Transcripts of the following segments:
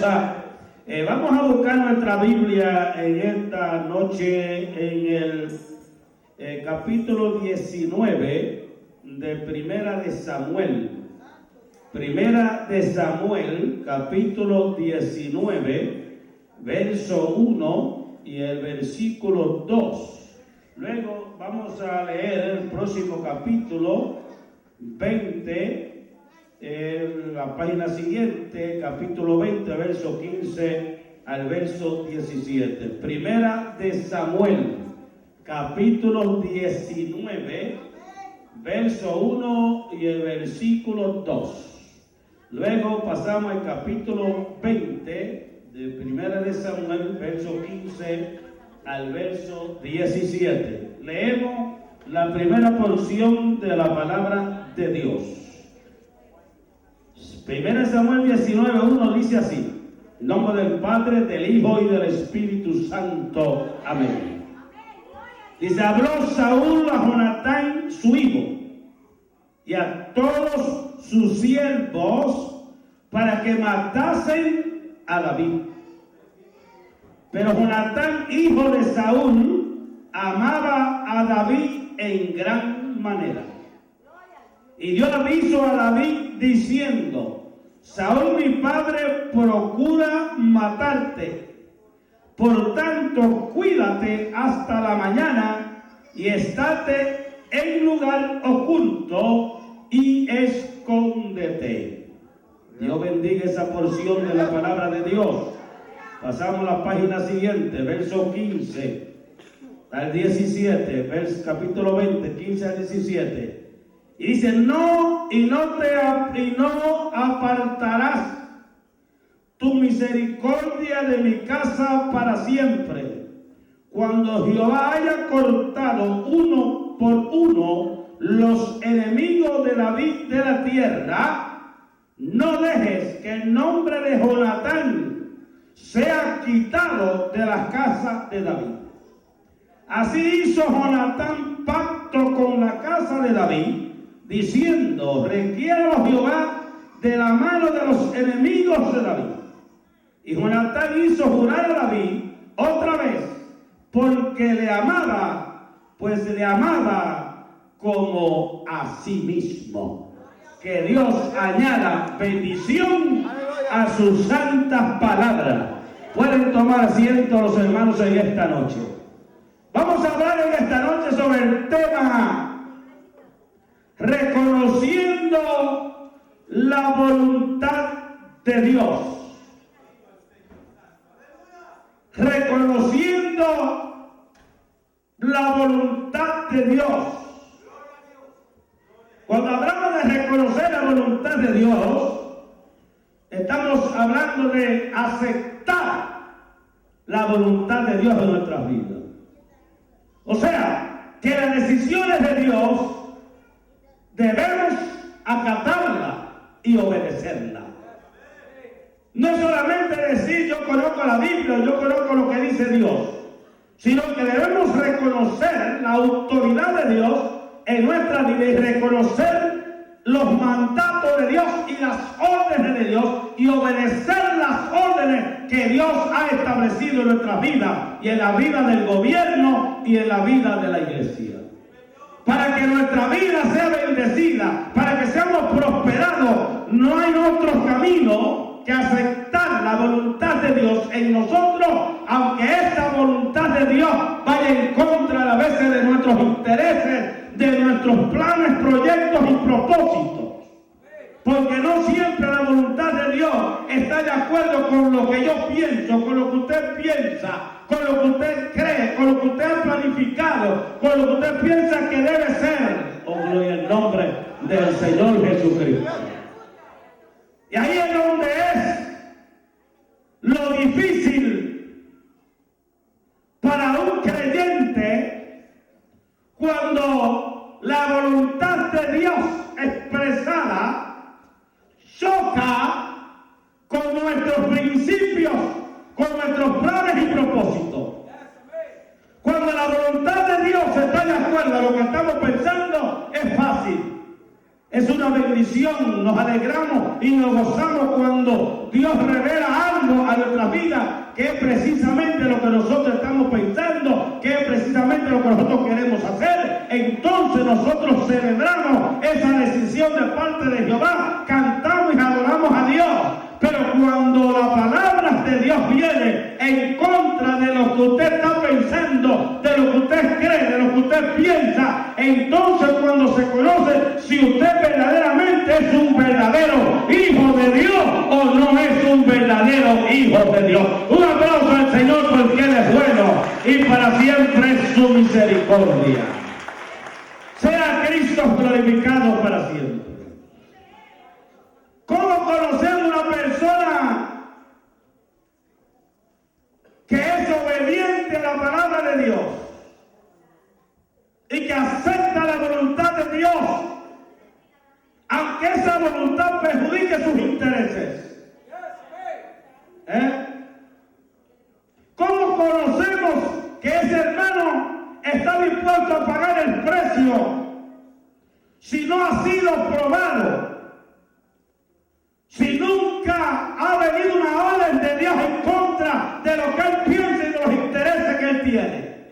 Vamos a buscar nuestra Biblia en esta noche en el capítulo 19 de Primera de Samuel. Primera de Samuel, capítulo 19, verso 1 y el versículo 2. Luego vamos a leer el próximo capítulo 20. En la página siguiente, capítulo 20, verso 15 al verso 17. Primera de Samuel, capítulo 19, verso 1 y el versículo 2. Luego pasamos al capítulo 20 de Primera de Samuel, verso 15 al verso 17. Leemos la primera porción de la palabra de Dios. Primera Samuel 19:1 dice así: en nombre del Padre, del Hijo y del Espíritu Santo. Amén. Dice: habló Saúl a Jonatán su hijo y a todos sus siervos para que matasen a David. Pero Jonatán, hijo de Saúl, amaba a David en gran manera. Y dio aviso a David diciendo: Saúl mi padre procura matarte. Por tanto, cuídate hasta la mañana y estate en lugar oculto y escóndete. Dios bendiga esa porción de la palabra de Dios. Pasamos a la página siguiente, verso 15 al 17, capítulo 20, 15 al 17. Y dice: no apartarás tu misericordia de mi casa para siempre. Cuando Jehová haya cortado uno por uno los enemigos de David de la tierra, no dejes que el nombre de Jonatán sea quitado de la casa de David. Así hizo Jonatán pacto con la casa de David, diciendo: requiero Jehová de la mano de los enemigos de David. Y Jonatán hizo jurar a David otra vez, porque le amaba, pues le amaba como a sí mismo. Que Dios añada bendición a sus santas palabras. Pueden tomar asiento los hermanos en esta noche. Vamos a hablar en esta noche sobre el tema reconociendo la voluntad de Dios. Reconociendo la voluntad de Dios. Cuando hablamos de reconocer la voluntad de Dios, estamos hablando de aceptar la voluntad de Dios en nuestras vidas. O sea, que las decisiones de Dios debemos acatarla y obedecerla. No solamente decir yo conozco la Biblia, yo conozco lo que dice Dios, sino que debemos reconocer la autoridad de Dios en nuestra vida y reconocer los mandatos de Dios y las órdenes de Dios y obedecer las órdenes que Dios ha establecido en nuestras vidas y en la vida del gobierno y en la vida de la iglesia. Para que nuestra vida sea bendecida, para que seamos prosperados, no hay otro camino que aceptar la voluntad de Dios en nosotros, aunque esa voluntad de Dios vaya en contra a veces de nuestros intereses, de nuestros planes, proyectos y propósitos. Porque no siempre la voluntad de Dios está de acuerdo con lo que yo pienso, con lo que usted piensa, con lo que usted cree, con lo que usted ha planificado, con lo que usted piensa que debe ser. Oh, gloria al nombre del Señor Jesucristo. Y ahí es donde es lo difícil para un creyente cuando la voluntad de Dios expresada choca con nuestros principios, con nuestros planes y propósitos. Cuando la voluntad de Dios está de acuerdo a lo que estamos pensando, es fácil. Es una bendición, nos alegramos y nos gozamos cuando Dios revela algo a nuestra vida, que es precisamente lo que nosotros estamos pensando, que es precisamente lo que nosotros queremos hacer. Entonces nosotros celebramos esa decisión de parte de Jehová, cantamos y adoramos a Dios. Pero cuando la palabra de Dios viene en contra de lo que usted está pensando, de lo que usted cree, de lo que usted piensa, entonces cuando se conoce si usted verdaderamente es un verdadero hijo de Dios o no es un verdadero hijo de Dios. Un aplauso al Señor porque Él es bueno y para siempre es su misericordia. Sea Cristo glorificado para siempre. ¿Cómo conocemos una persona que es obediente a la palabra de Dios y que acepta la voluntad de Dios, aunque esa voluntad perjudique sus intereses? ¿Cómo conocemos que ese hermano está dispuesto a pagar el precio si no ha sido probado? Si nunca ha venido una orden de Dios en contra de lo que Él piensa y de los intereses que Él tiene.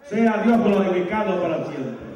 Sea Dios glorificado para siempre.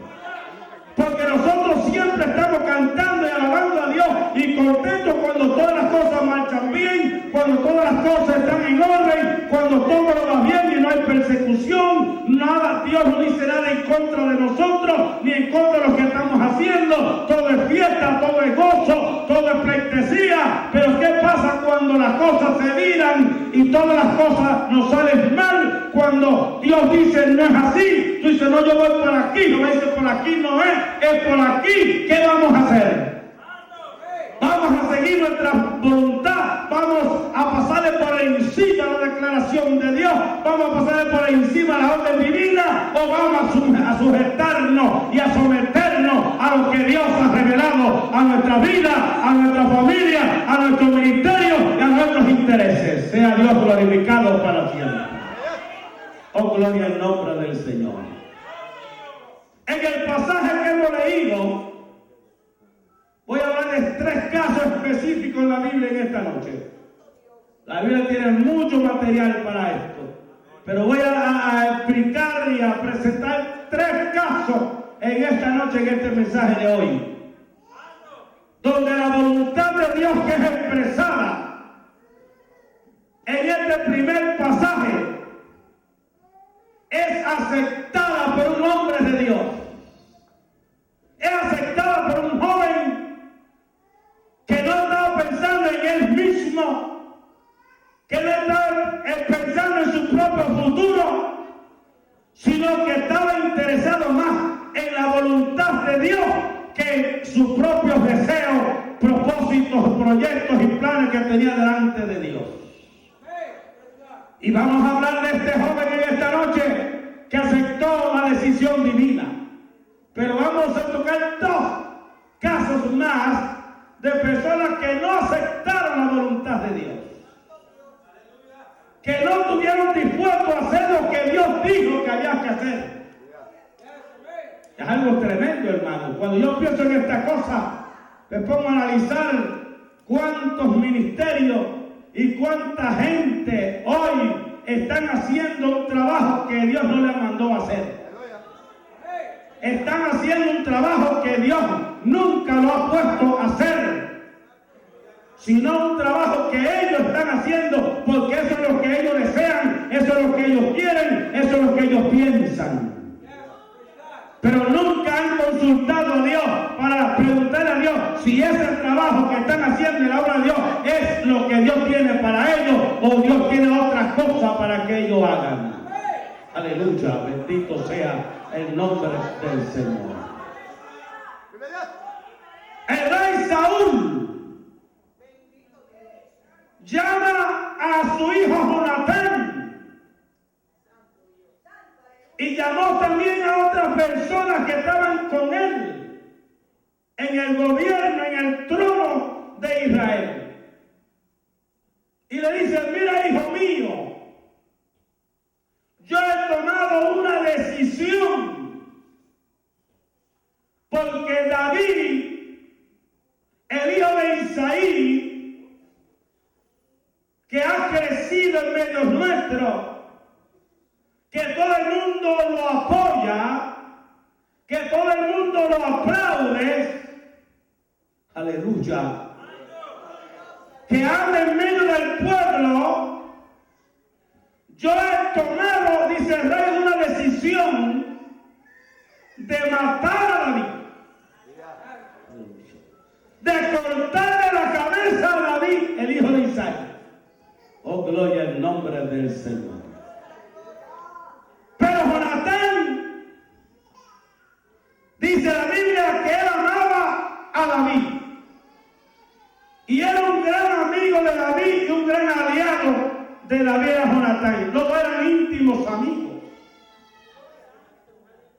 Porque nosotros siempre estamos cantando y alabando a Dios y contentos cuando todas las cosas marchan bien, cuando todas las cosas están en orden, cuando todo va bien y no hay persecución. Nada, Dios no dice nada en contra de nosotros ni en contra de lo que estamos haciendo. Todo es fiesta, todo es gozo, todo es pleitesía. Pero ¿qué pasa cuando las cosas se viran y todas las cosas nos salen mal? Cuando Dios dice no es así, tú dices no, yo voy por aquí, no me dice por aquí no es por aquí. ¿Qué vamos a hacer? Vamos a seguir nuestra voluntad, vamos a pasarle por encima la declaración de Dios, vamos a pasarle por encima la orden divina, o vamos a sujetarnos y a someternos a lo que Dios ha revelado a nuestra vida, a nuestra familia, a nuestro ministerio y a nuestros intereses. Sea Dios glorificado para siempre. Oh, gloria al nombre del Señor. En el pasaje que hemos leído, voy a hablar de 3 casos específicos en la Biblia en esta noche. La Biblia tiene mucho material para esto, pero voy a explicar y a presentar 3 casos en esta noche, en este mensaje de hoy, donde la voluntad de Dios que es expresada en este primer pasaje es aceptada por un hombre de Dios. Es aceptada por un joven que no estaba pensando en él mismo, que no estaba pensando en su propio futuro, sino que estaba interesado más en la voluntad de Dios que en sus propios deseos, propósitos, proyectos y planes que tenía delante de Dios. Y vamos a hablar de este joven en esta noche que aceptó la decisión divina. Pero vamos a tocar 2 casos más de personas que no aceptaron la voluntad de Dios, que no estuvieron dispuestos a hacer lo que Dios dijo que había que hacer. Es algo tremendo, hermano. Cuando yo pienso en esta cosa, me pongo a analizar cuántos ministerios y cuánta gente hoy están haciendo un trabajo que Dios no les mandó a hacer. Están haciendo un trabajo que Dios nunca lo ha puesto a hacer, sino un trabajo que ellos están haciendo porque eso es lo que ellos desean, eso es lo que ellos quieren, eso es lo que ellos piensan. Pero nunca han consultado a Dios para preguntarle a Dios si ese trabajo que están haciendo en la obra de Dios es lo que Dios tiene para ellos o Dios tiene otras cosas para que ellos hagan. Aleluya, bendito sea el nombre del Señor. El rey Saúl llama a su hijo Jonatán y llamó también a otras personas que estaban con él en el gobierno, en el trono de Israel. Y le dice: mira, hijo mío, yo he tomado una decisión, porque David Isaí, que ha crecido en medio nuestro, que todo el mundo lo apoya, que todo el mundo lo aplaude, aleluya, que anda en medio del pueblo. Yo he tomado, dice el rey, una decisión de matar a David, de cortarle la cabeza a David, el hijo de Isaí. Oh, gloria al nombre del Señor. Pero Jonatán, dice la Biblia, que él amaba a David. Y era un gran amigo de David y un gran aliado de David a Jonatán. Los dos eran íntimos amigos.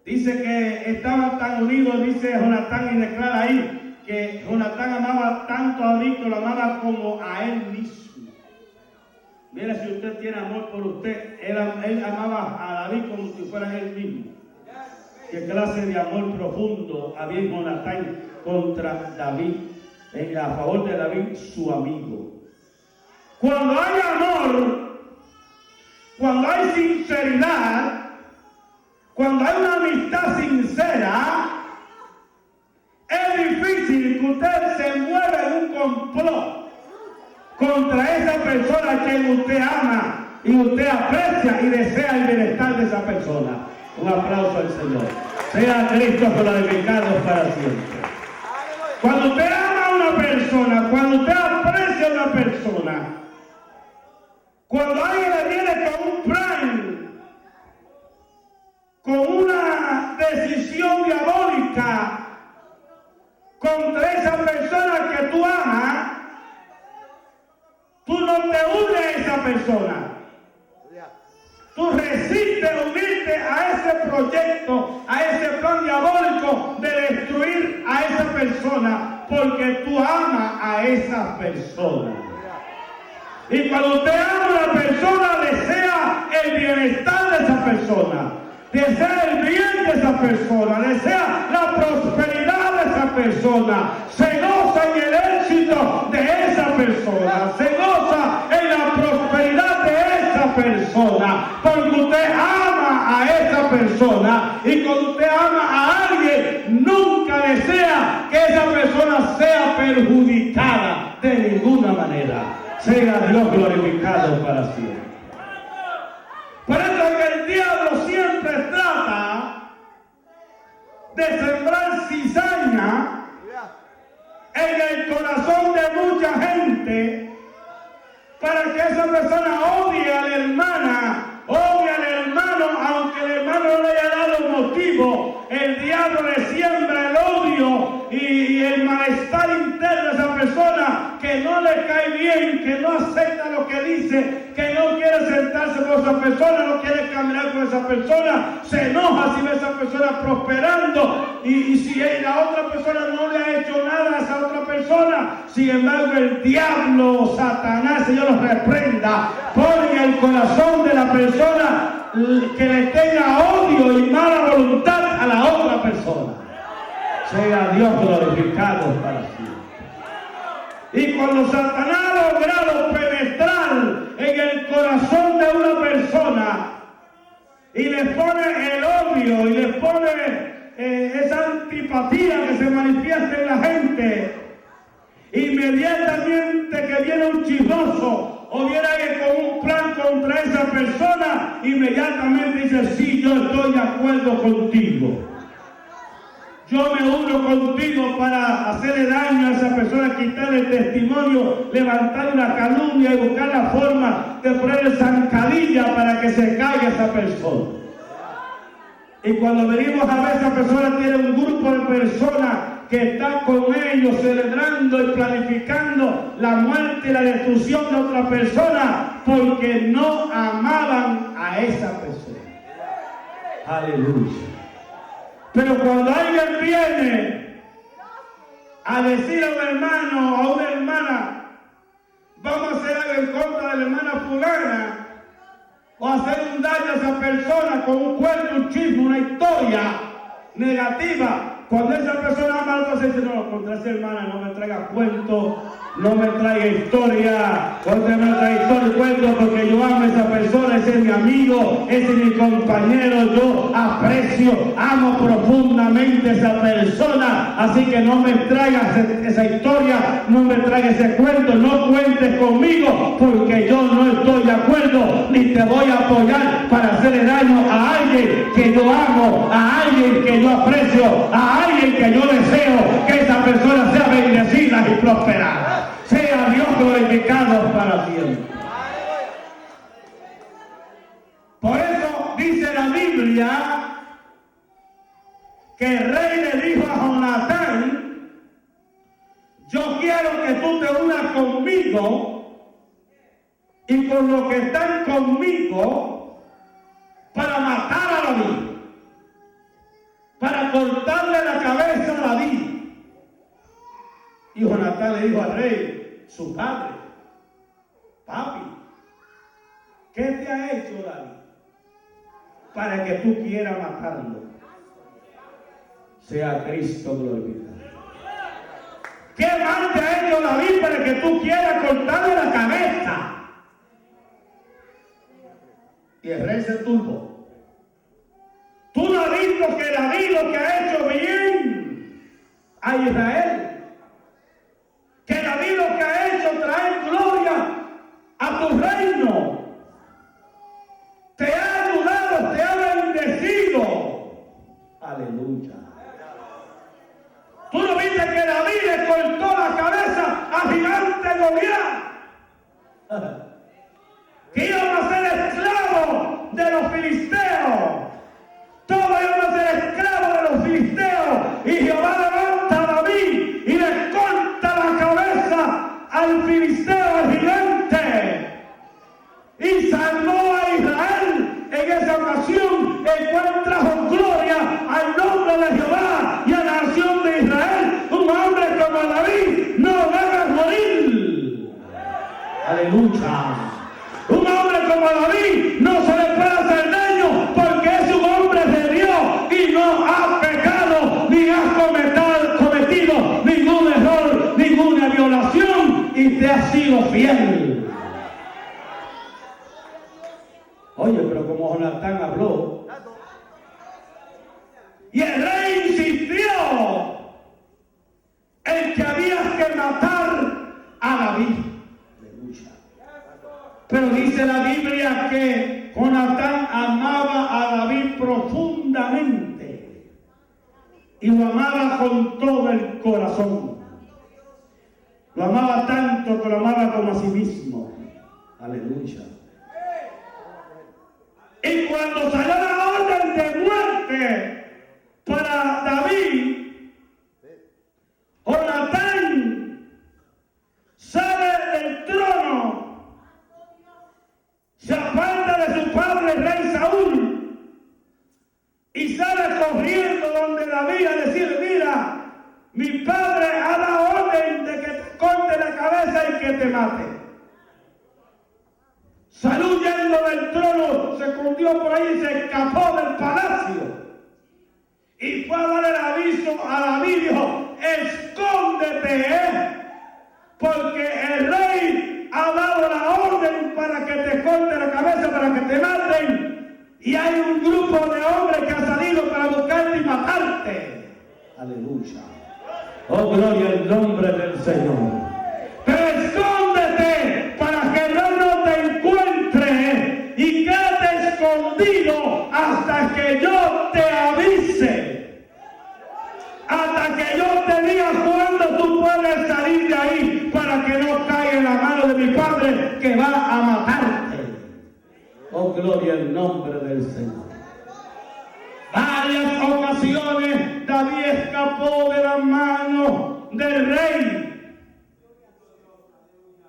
Dice que estaban tan unidos, dice Jonatán, y declara ahí que Jonatán amaba tanto a David que lo amaba como a él mismo. Mira, si usted tiene amor por usted, él amaba a David como si fuera él mismo. Qué clase de amor profundo había en Jonatán contra David, a favor de David, su amigo. Cuando hay amor, cuando hay sinceridad, cuando hay una amistad sincera, es difícil que usted se mueva en un complot contra esa persona que usted ama y usted aprecia y desea el bienestar de esa persona. Un aplauso al Señor. Sea Cristo glorificado para siempre. Cuando usted ama a una persona, cuando usted aprecia a una persona, cuando alguien le viene con un plan, con una decisión diabólica contra esa persona que tú amas, tú no te unes a esa persona. Tú resistes unirte a ese proyecto, a ese plan diabólico de destruir a esa persona, porque tú amas a esa persona. Y cuando usted ama a la persona, desea el bienestar de esa persona, desea el bien de esa persona, desea la prosperidad de esa persona, se goza en el éxito de esa persona, se goza en la prosperidad de esa persona, porque usted ama a esa persona, y cuando usted ama a alguien, nunca desea que esa persona sea perjudicada de ninguna manera. Sea Dios glorificado para siempre. Por eso es que el diablo siempre trata de sembrar cizaña en el corazón de mucha gente para que esa persona odie a la hermana, odie al hermano, aunque el hermano no le haya dado motivo. El diablo le siembra el odio y el malestar interno a esa persona, que no le cae bien, que no acepta lo que dice, que no quiere sentarse con esa persona, no quiere caminar con esa persona, se enoja si ve a esa persona prosperando, y si la otra persona no le ha hecho nada a esa otra persona. Sin embargo, el diablo, Satanás, Señor los reprenda, pone en el corazón de la persona que le tenga odio y mala voluntad a la otra persona. Sea Dios glorificado para siempre. Y cuando Satanás ha logrado penetrar en el corazón de una persona y le pone el odio y le pone esa antipatía que se manifiesta en la gente, inmediatamente que viene un chismoso o viene alguien con un plan contra esa persona, inmediatamente dice: sí, yo estoy de acuerdo contigo. Yo me uno contigo para hacerle daño a esa persona, quitarle el testimonio, levantar una calumnia y buscar la forma de ponerle zancadilla para que se caiga esa persona. Y cuando venimos a ver, esa persona tiene un grupo de personas que está con ellos celebrando y planificando la muerte y la destrucción de otra persona, porque no amaban a esa persona. Aleluya. Pero cuando alguien viene a decir a un hermano o a una hermana: vamos a hacer algo en contra de la hermana fulana, o hacer un daño a esa persona con un cuento, un chisme, una historia negativa, cuando esa persona ama a otra, se dice: no, contra esa hermana no me traiga cuento, No me traiga historia, porque me traiga historia y cuento, porque yo amo a esa persona, ese es mi amigo, ese es mi compañero, yo aprecio, amo profundamente a esa persona, así que no me traigas esa historia, no me traigas ese cuento, no cuentes conmigo, porque yo no estoy de acuerdo, ni te voy a apoyar para hacerle daño a alguien que yo amo, a alguien que yo aprecio, a alguien que yo deseo que esa persona sea bendecida y prosperada. Sea Dios glorificado para siempre. Por eso dice la Biblia que el rey le dijo a Jonatán: yo quiero que tú te unas conmigo y con los que están conmigo para matar a David, para cortarle la cabeza a David. Y Jonatán le dijo al rey, su padre: papi, ¿qué te ha hecho David para que tú quieras matarlo? Sea Cristo glorificado. ¿Qué mal te ha hecho David para que tú quieras cortarle la cabeza? Y el rey se turbó. Tú no has visto que David lo que ha hecho bien a Israel. Que David lo que ha hecho trae gloria a tu reino. Te ha ayudado, te ha bendecido. Aleluya. Tú no viste que David le cortó la cabeza al gigante Goliat, que iban a ser esclavos de los filisteos. Todos iban a ser esclavos de los filisteos. Y Jehová levanta a David y le corta la cabeza al filisteo, al gigante, y salvó a Israel en esa ocasión, el cual trajo gloria al nombre de Jehová y a la nación de Israel. Un hombre como David no debe morir. Aleluya. Un hombre como David no se le puede hacer daño, porque es un hombre de Dios y no ha pecado ni ha cometido ningún error, ninguna violación, y te ha sido fiel. Oye, pero como Jonatán habló, y el rey insistió en que había que matar a David. Pero dice la Biblia que Jonatán amaba a David profundamente y lo amaba con todo el corazón. Lo amaba tanto que lo amaba como a sí mismo. Aleluya. Y cuando salió la orden de muerte para David, Jonatán sale del trono, se aparta de su padre, el rey Saúl, y sale corriendo donde David a decir: mira, mi padre ha dado orden de que te corte la cabeza y que te mate. Salió huyendo del trono, se escondió por ahí y se escapó del palacio. Y fue a dar el aviso a David, dijo: escóndete, porque el rey ha dado la orden para que te corte la cabeza, para que te maten. Y hay un grupo de hombres que ha salido para buscarte y matarte. Aleluya. Oh, gloria al nombre del Señor. Pero escóndete para que no te encuentre y quédate escondido hasta que yo te avise. Hasta que yo te diga cuándo tú puedes salir de ahí, para que no caiga en la mano de mi padre que va a matarte. Oh, gloria al nombre del Señor. Varias ocasiones David escapó de la mano del rey,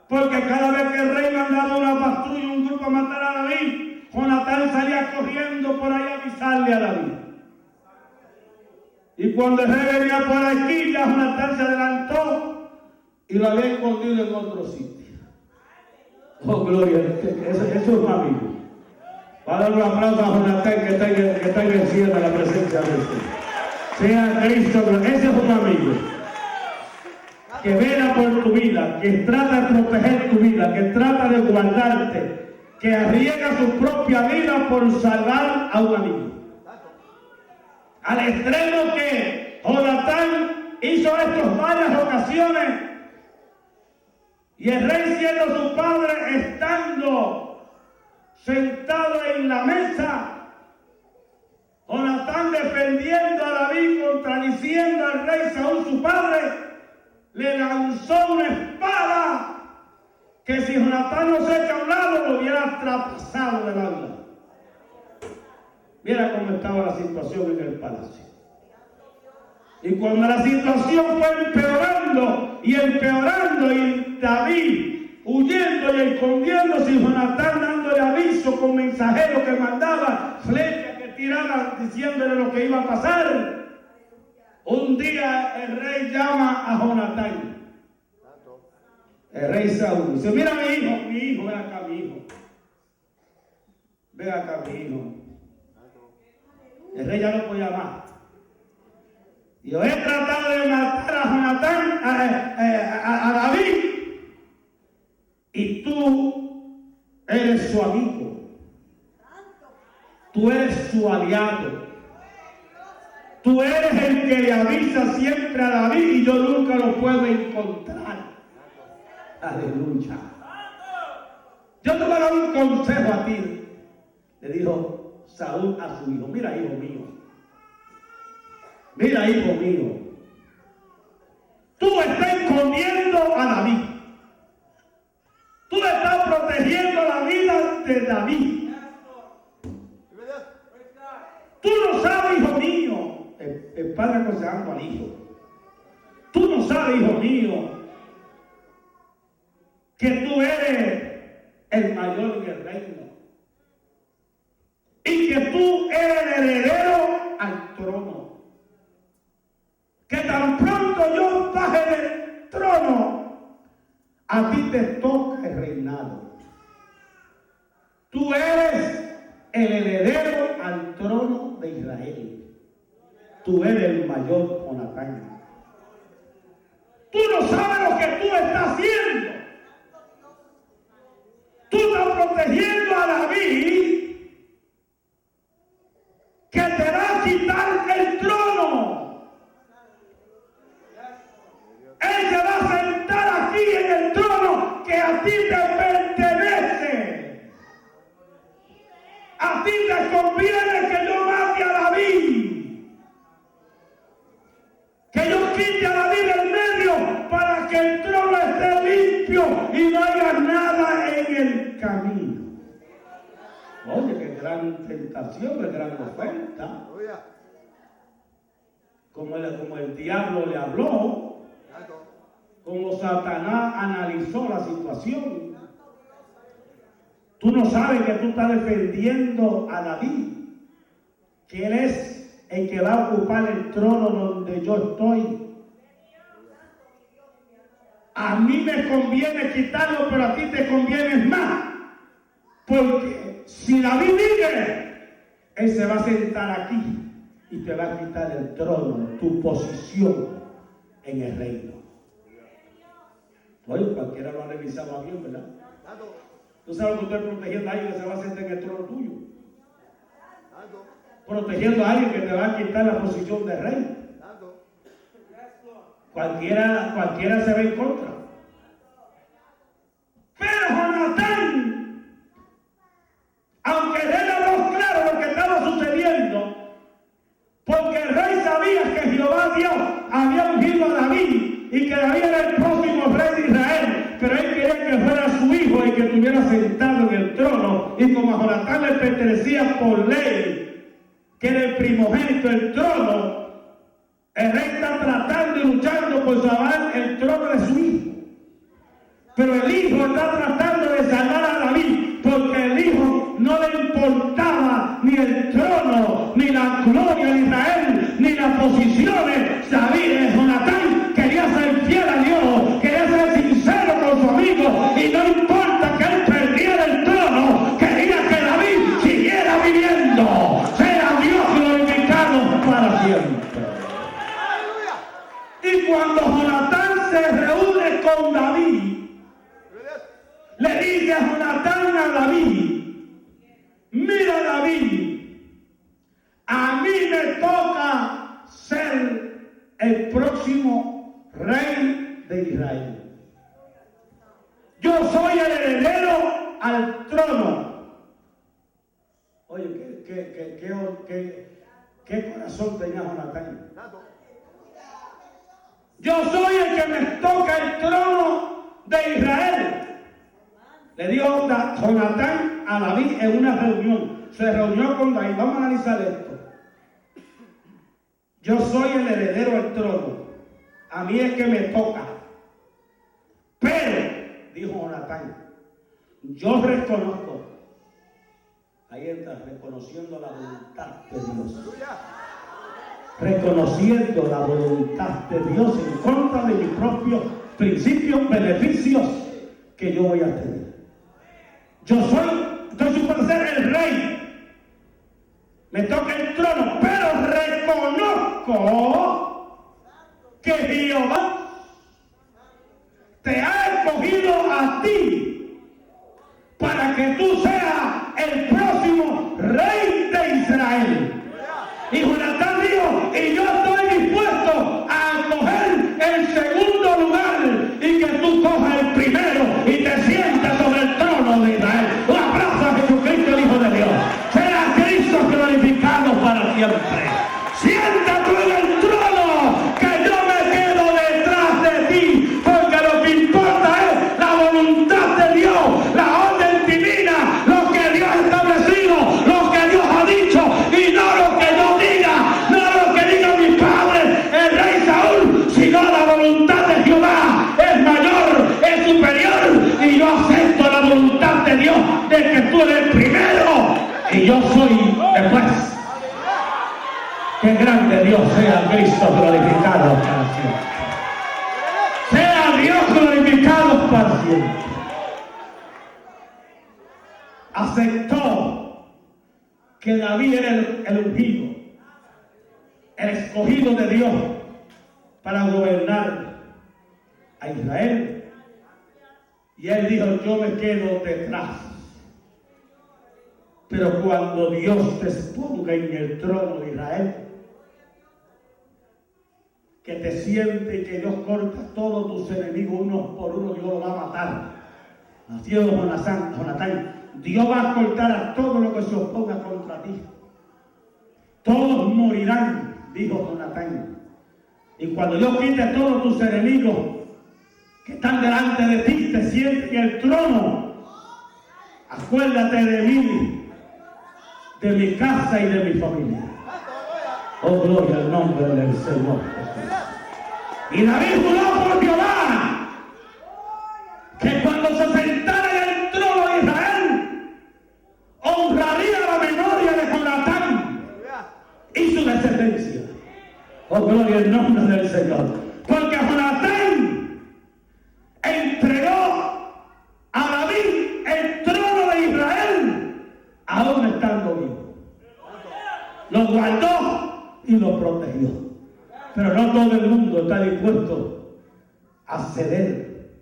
porque cada vez que el rey mandaba una patrulla, un grupo a matar a David, Jonatán salía corriendo por ahí a avisarle a David. Y cuando el rey venía por aquí, ya Jonatán se adelantó y lo había escondido en otro sitio. Oh, gloria, eso es un amigo. Va a dar un aplauso a Jonatán que está en el cielo, en la presencia de Dios. Sea Cristo, ese es un amigo. que vela por tu vida, que trata de proteger tu vida, que trata de guardarte, que arriesga su propia vida por salvar a un amigo. Al extremo que Jonatán hizo esto en varias ocasiones, y el rey, siendo su padre, estando sentado en la mesa, Jonatán defendiendo a David, contradiciendo al rey Saúl, su padre, le lanzó una espada que si Jonatán no se echa a un lado lo hubiera traspasado del alma. Mira cómo estaba la situación en el palacio. Y cuando la situación fue empeorando, y David huyendo y escondiéndose, y Jonatán dándole aviso con mensajeros que mandaba, flechas que tiraban diciéndole lo que iba a pasar, un día el rey llama a Jonatán, el rey Saúl, dice: mira mi hijo, ven acá mi hijo, ven acá mi hijo. El rey ya no podía más. Yo he tratado de matar a Jonatán, a David, y tú eres su amigo, tú eres su aliado, tú eres el que le avisa siempre a David y yo nunca lo puedo encontrar. Aleluya. Yo te voy a dar un consejo a ti, le dijo Saúl a su hijo: mira, hijo mío, mira, hijo mío, tú estás escondiendo a David, tú estás protegiendo la vida de David. Tú no sabes, hijo mío, el padre aconsejando al hijo, tú no sabes, hijo mío, que tú eres el mayor en el reino y que tú eres el heredero al trono. Que tan pronto yo baje del trono, a ti te toca el reinado. Tú eres el heredero al trono de Israel. Tú eres el mayor, Jonatán. Tú no sabes lo que tú estás haciendo. Tú estás protegiendo a David, que te va a quitar el trono. Él se va a sentar aquí en el trono que a ti te pertenece. A ti te conviene que yo mate a David, que yo quite a David del medio para que el trono esté limpio y no haya nada en el camino. Oye, qué gran tentación, qué gran oferta. Como el diablo le habló, como Satanás analizó la situación. Tú no sabes que tú estás defendiendo a David, que él es el que va a ocupar el trono donde yo estoy. A mí me conviene quitarlo, pero a ti te conviene más. Porque si David vive, él se va a sentar aquí y te va a quitar el trono, tu posición en el reino. Oye, cualquiera lo ha revisado bien, ¿verdad? Tú sabes que tú estás protegiendo a alguien que se va a sentar en el trono tuyo. Protegiendo a alguien que te va a quitar la posición de rey. Cualquiera se ve en contra. Pero Jonatán, aunque él habló claro lo que estaba sucediendo, porque el rey sabía que Jehová Dios había ungido a David y que David era el próximo rey de Israel, pero él quería que fuera su hijo y que estuviera sentado en el trono. Y como a Jonatán le pertenecía por ley, que era el primogénito del trono, el rey está tratando y luchando por salvar el trono de su hijo. Pero el hijo está tratando de salvar a David, porque el hijo no le importaba ni el trono, ni la gloria de Israel, ni las posiciones. David, Jonatán, quería ser fiel a Dios, quería ser sincero con su amigo, y no importa que él perdiera el trono, quería que David siguiera viviendo. Sea Dios glorificado para siempre. Y cuando Jonatán se reúne con David, le dice a Jonatán a David: mira, David, a mí me toca ser el próximo rey de Israel. Yo soy el heredero al trono. Oye, ¿qué corazón tenía Jonatán? Yo soy el que me toca el trono de Israel. Le dio Jonatán a David en una reunión. Se reunió con David. Vamos a analizar esto. Yo soy el heredero al trono. A mí es que me toca. Pero, dijo Jonatán, yo reconozco. Ahí está, reconociendo la voluntad de Dios. Reconociendo la voluntad de Dios en contra de mis propios principios, beneficios que yo voy a tener. Yo estoy supuesto a ser el rey. Me toca el trono, pero reconozco que Jehová te ha escogido a ti para que tú seas el próximo rey de Israel. Y Jonatán dijo: y yo estoy dispuesto a coger el segundo lugar y que tú cojas el primero y te sientas sobre el trono de Israel. Un abrazo a Jesucristo, el Hijo de Dios. Sea Cristo glorificado para siempre. Siéntate en el trono, que yo me quedo detrás de ti, porque lo que importa es la voluntad de Dios, la orden divina, lo que Dios ha establecido, lo que Dios ha dicho, y no lo que yo diga, no lo que diga mi padre, el rey Saúl, sino la voluntad de Jehová es mayor, es superior, y yo acepto la voluntad de Dios de que tú eres el primero y yo soy después. Que grande Dios sea Cristo glorificado para siempre. Sea Dios glorificado para siempre. Aceptó que David era el ungido, el escogido de Dios para gobernar a Israel. Y él dijo: yo me quedo detrás. Pero cuando Dios te ponga en el trono de Israel, que te siente y que Dios corta a todos tus enemigos uno por uno, Dios los va a matar. Así es Jonatán. Dios va a cortar a todo lo que se oponga contra ti. Todos morirán, dijo Jonatán. Y cuando Dios quite a todos tus enemigos que están delante de ti, te sientes en el trono, acuérdate de mí, de mi casa y de mi familia. Oh, gloria al nombre del Señor Jesús. Y David juró por Jehová que cuando se sentara en el trono de Israel, honraría la memoria de Jonatán y su descendencia. Oh, gloria al nombre del Señor. Porque Jonatán entregó a David el trono de Israel aún estando vivo. Lo guardó y lo protegió. Pero no todo el mundo está dispuesto a ceder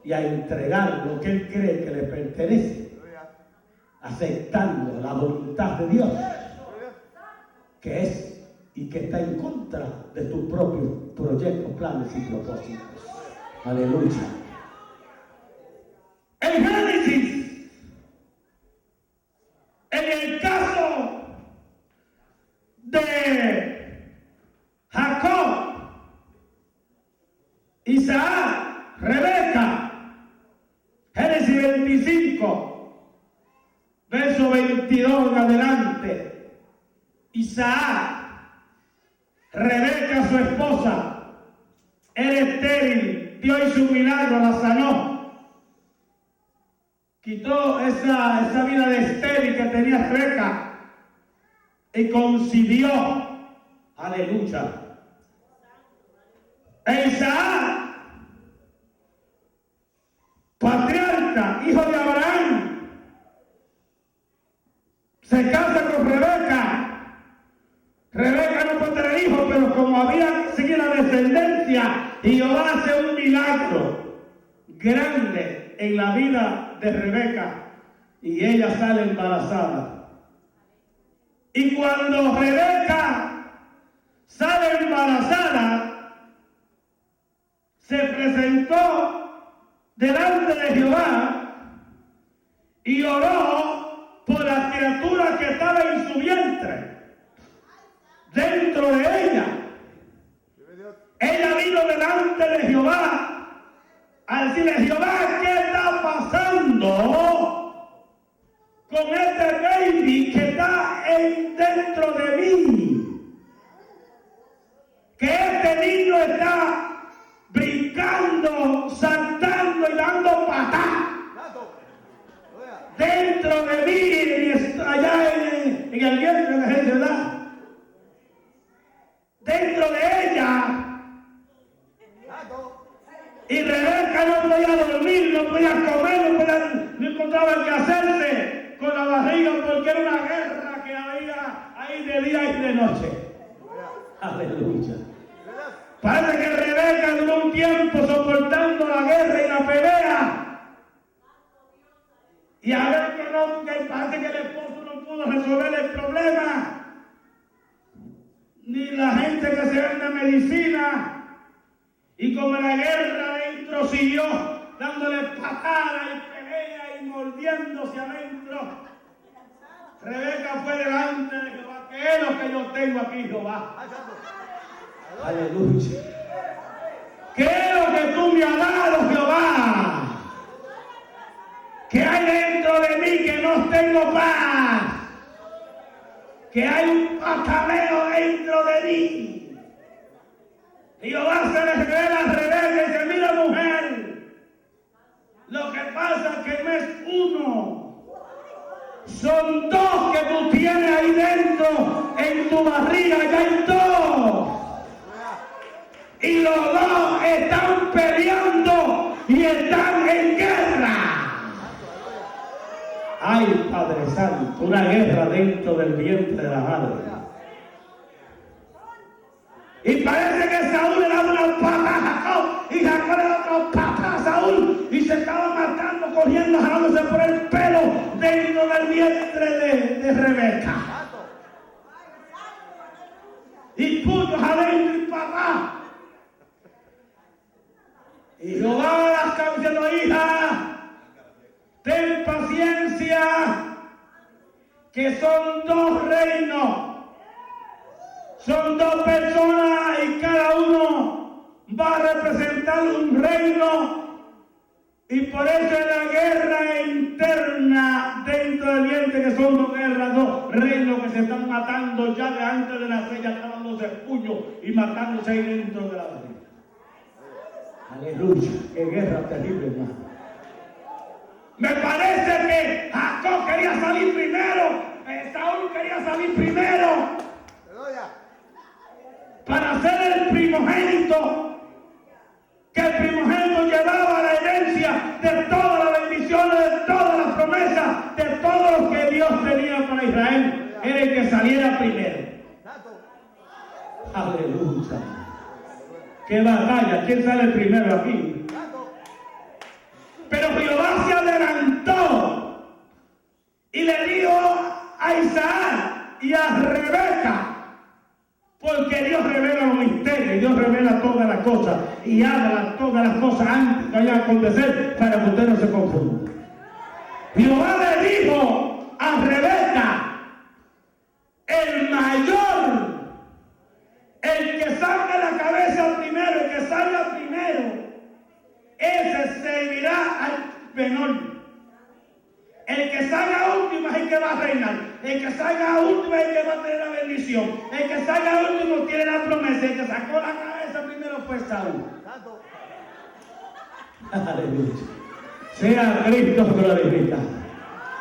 y a entregar lo que él cree que le pertenece, aceptando la voluntad de Dios, que es y que está en contra de tus propios proyectos, planes y propósitos. Aleluya. En Génesis, en el caso de Jacob, Isaac, Rebeca, Génesis 25, verso 22 en adelante. Isaac, Rebeca su esposa, era estéril, Dios hizo un milagro, la sanó. Quitó esa vida de estéril que tenía Rebeca y concibió. Aleluya. E Isaac, patriarca, hijo de Abraham, se casa con Rebeca. Rebeca no puede tener hijos, pero como había que seguir la descendencia, Jehová hace un milagro. grande en la vida de Rebeca y ella sale embarazada. Y cuando Rebeca sale embarazada, se presentó delante de Jehová y oró por la criatura que estaba en su vientre, dentro de ella. Ella vino delante de Jehová a decirle: Jehová, ¿qué está pasando con este baby que está dentro de mí? Que este niño está brincando, saltando y dando patadas dentro de mí, allá en el vientre de Jesús, ¿verdad? Dentro de ella. Y Rebeca no podía dormir, no podía comer, no encontraba qué hacerse con la barriga, porque era una guerra que había ahí de día y de noche. Aleluya. Parece que Rebeca duró un tiempo soportando la guerra y la pelea. Y a ver que no, que parece que el esposo no pudo resolver el problema. Ni la gente que se vende medicina. Y como la guerra adentro siguió dándole patadas y pelea y mordiéndose adentro, Rebeca fue delante de Jehová. ¿Qué es lo que yo tengo aquí, Jehová? Aleluya. ¿Qué es lo que tú me has dado, Jehová? ¿Qué hay dentro de mí que no tengo paz? Que hay un pataleo dentro de mí. Jehová se le revela a Rebeca y dice: mira, mujer, lo que pasa es que no es uno, son dos que tú tienes ahí dentro, en tu barriga, ya hay dos. Y los dos están peleando y están en guerra. Ay, Padre Santo, una guerra dentro del vientre de la madre. Y parece que Saúl le daba una pata a Jacob y Jacob le daba una pata a Saúl y se estaba matando, corriendo, jalándose por el pelo dentro del vientre de Rebeca. Y puños adentro y para abajo. Y Jehová las estaba diciendo: hija, ten paciencia, que son dos reinos. Son dos personas y cada uno va a representar un reino, y por eso es la guerra interna dentro del vientre, que son dos guerras, dos reinos que se están matando ya de antes de nacer, ya están dándose puños y matándose ahí dentro de la barriga. Aleluya, qué guerra terrible, hermano. Me parece que Jacob quería salir primero, Saúl quería salir primero para ser el primogénito, que el primogénito llevaba la herencia de todas las bendiciones, de todas las promesas, de todo lo que Dios tenía para Israel. Era el que saliera primero. Aleluya. ¡Qué batalla! ¿Quién sale primero aquí? Pero Jehová se adelantó y le dijo a Isaac y a Rebeca, porque Dios revela los misterios, Dios revela todas las cosas y habla todas las cosas antes que vayan a acontecer, para que usted no se confunda. Jehová le dijo a Rebeca: el mayor, el que salga la cabeza primero, el que salga primero, ese servirá al menor. El que salga último es el que va a reinar. El que salga último es el que va a tener la bendición. El que salga último tiene la promesa. El que sacó la cabeza primero fue Saúl. Aleluya. Sea Cristo glorificado.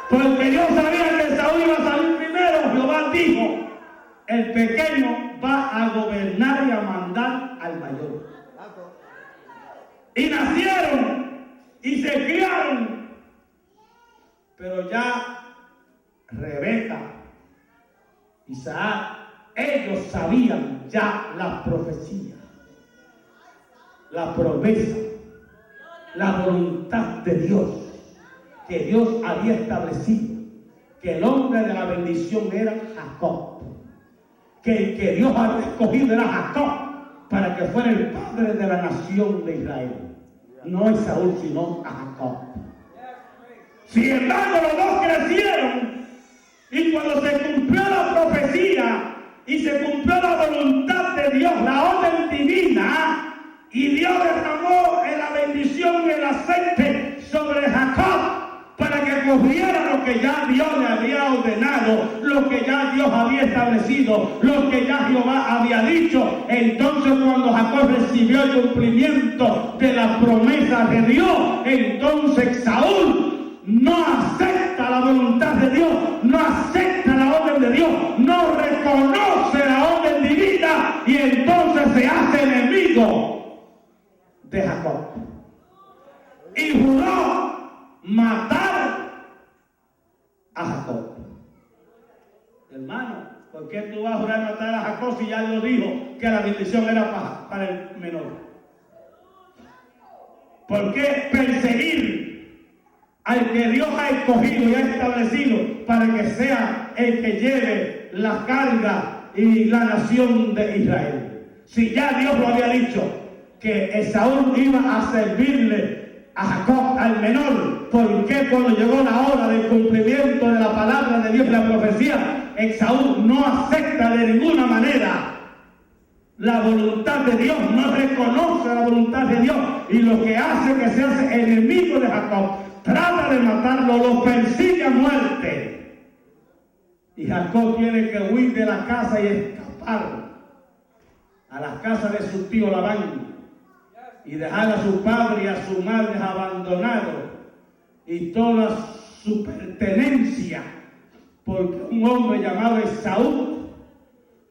Porque Dios sabía que Saúl iba a salir primero. Jehová dijo: el pequeño va a gobernar y a mandar al mayor. Y nacieron y se criaron. Pero ya Rebeca, Isaac, ellos sabían ya la profecía, la promesa la voluntad de Dios, que Dios había establecido, que el hombre de la bendición era Jacob, que el que Dios había escogido era Jacob para que fuera el padre de la nación de Israel, no Esaú, sino a Jacob. Sin embargo, los dos crecieron, y cuando se cumplió la profecía y se cumplió la voluntad de Dios, la orden divina, y Dios derramó en la bendición el aceite sobre Jacob para que cogiera lo que ya Dios le había ordenado, lo que ya Dios había establecido, lo que ya Jehová había dicho. Entonces, cuando Jacob recibió el cumplimiento de la promesa de Dios, entonces Saúl no acepta la voluntad de Dios, no acepta la orden de Dios, no reconoce la orden divina, y entonces se hace enemigo de Jacob y juró matar a Jacob. Hermano, ¿por qué tú vas a jurar matar a Jacob si ya Dios dijo que la bendición era para el menor? ¿Por qué perseguir al que Dios ha escogido y ha establecido para que sea el que lleve la carga y la nación de Israel? Si ya Dios lo había dicho, que Esaú iba a servirle a Jacob, al menor, ¿por qué cuando llegó la hora del cumplimiento de la palabra de Dios, la profecía, Esaú no acepta de ninguna manera la voluntad de Dios, no reconoce la voluntad de Dios, y lo que hace que se hace enemigo de Jacob, trata de matarlo, lo persigue a muerte, y Jacob tiene que huir de la casa y escapar a la casa de su tío Labán y dejar a su padre y a su madre abandonados y toda su pertenencia, porque un hombre llamado Esaú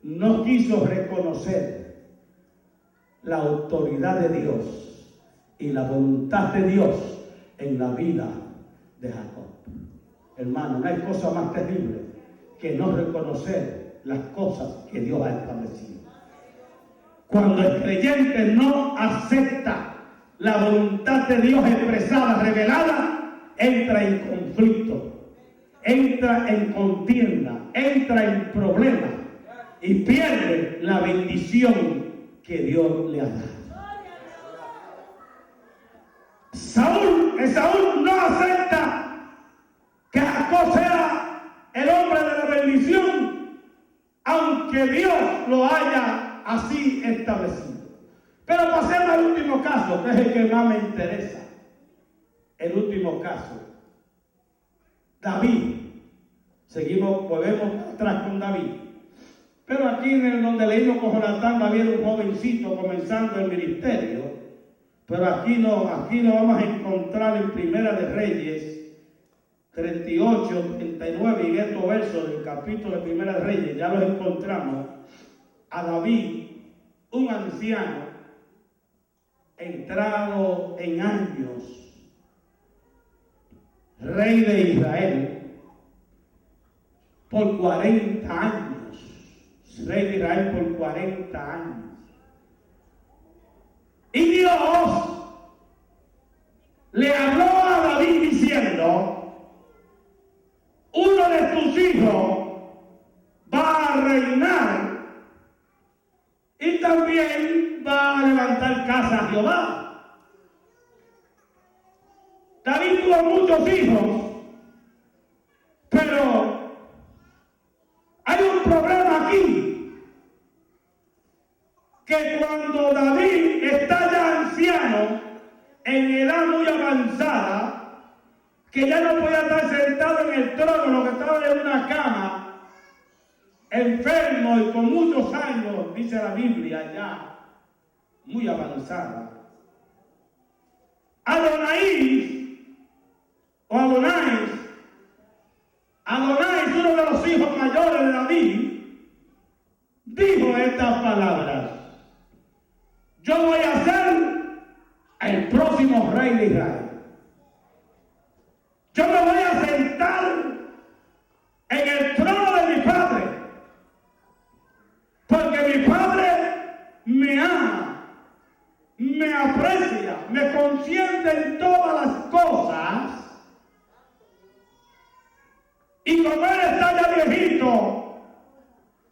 no quiso reconocer la autoridad de Dios y la voluntad de Dios en la vida de Jacob. Hermano, no hay cosa más terrible que no reconocer las cosas que Dios ha establecido. Cuando el creyente no acepta la voluntad de Dios expresada, revelada, entra en conflicto, entra en contienda, entra en problemas y pierde la bendición que Dios le ha dado. Esaú no acepta que Jacob sea el hombre de la bendición, aunque Dios lo haya así establecido. Pero pasemos al último caso, que es el que más me interesa. El último caso, David. Seguimos, volvemos atrás con David. Pero aquí donde leímos con Jonatán, David era un jovencito comenzando el ministerio. Pero aquí lo vamos a encontrar en Primera de Reyes 38, 39, y en estos versos del capítulo de Primera de Reyes ya los encontramos a David, un anciano entrado en años, rey de Israel por 40 años, rey de Israel por 40 años. Y Dios le habló a David diciendo: uno de tus hijos va a reinar y también va a levantar casa a Jehová. David tuvo muchos hijos, pero hay un problema aquí, que cuando David está ya anciano, en edad muy avanzada, que ya no podía estar sentado en el trono, que estaba en una cama, enfermo y con muchos años, dice la Biblia, ya muy avanzada. Adonai, uno de los hijos mayores de David, dijo estas palabras: yo voy a ser el próximo rey de Israel. Yo me voy a sentar en el trono de mi padre, porque mi padre me ama, me aprecia, me consiente en Y como él está ya viejito,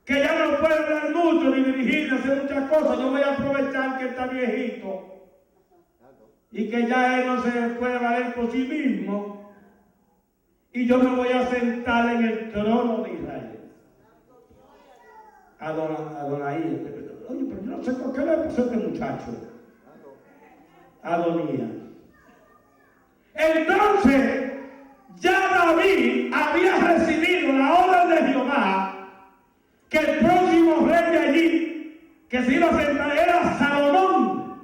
que ya no puede hablar mucho ni dirigirse, hacer muchas cosas, yo voy a aprovechar que está viejito y que ya él no se puede valer por sí mismo, y yo me voy a sentar en el trono de Israel. Adonai. Oye, pero yo no sé por qué le pasó a este muchacho. Adonías. Entonces, ya David había recibido la orden de Jehová que el próximo rey de allí, que se iba a sentar, era Salomón.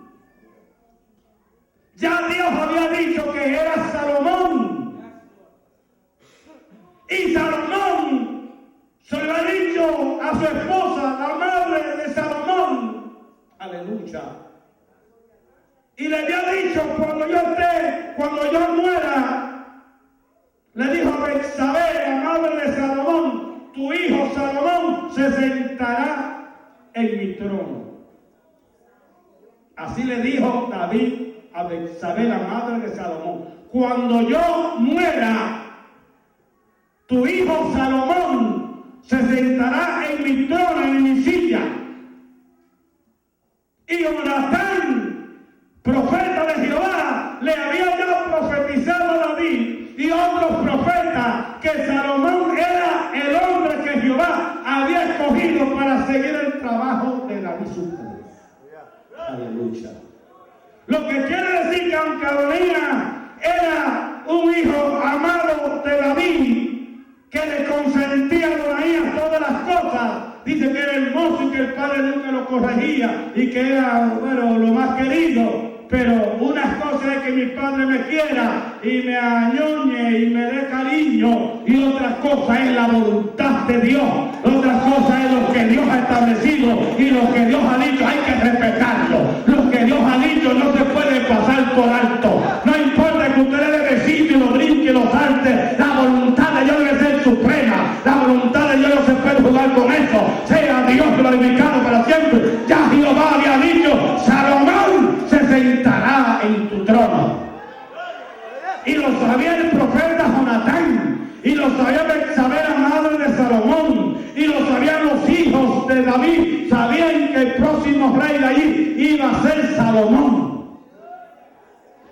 Ya Dios había dicho que era Salomón. Y Salomón se lo ha dicho a su esposa, la madre de Salomón. Aleluya. Y le había dicho, cuando yo muera, le dijo a Betsabé, la madre de Salomón, tu hijo Salomón se sentará en mi trono. Así le dijo David a Betsabé, la madre de Salomón, cuando yo muera, tu hijo Salomón se sentará en mi trono, en mi silla. Y Jonatán, profeta de Jehová, le había ya profetizado a David y otros profetas que Salomón era el hombre que Jehová había escogido para seguir el trabajo de David su padre. Aleluya. Lo que quiere decir que aunque Adonías era un hijo amado de David, que le consentía a Adonías todas las cosas, dice que era hermoso y que el padre nunca lo corregía y que era, bueno, lo más querido. Pero una cosa es que mi padre me quiera y me añoñe y me dé cariño, y otra cosa es la voluntad de Dios. Otra cosa es lo que Dios ha establecido, y lo que Dios ha dicho hay que respetarlo. Lo que Dios ha dicho no se puede pasar por alto. No importa que usted le dé besito y lo brinque y lo salte, la voluntad de Dios debe ser suprema. La voluntad de Dios no se puede jugar con eso. Sea Dios glorificado para siempre. Ya Jehová había dicho, Salomón se sentará en tu trono. Y lo sabía el profeta Jonatán, y lo sabía Betsabé, la madre de Salomón, y lo sabían los hijos de David. Sabían que el próximo rey de allí iba a ser Salomón.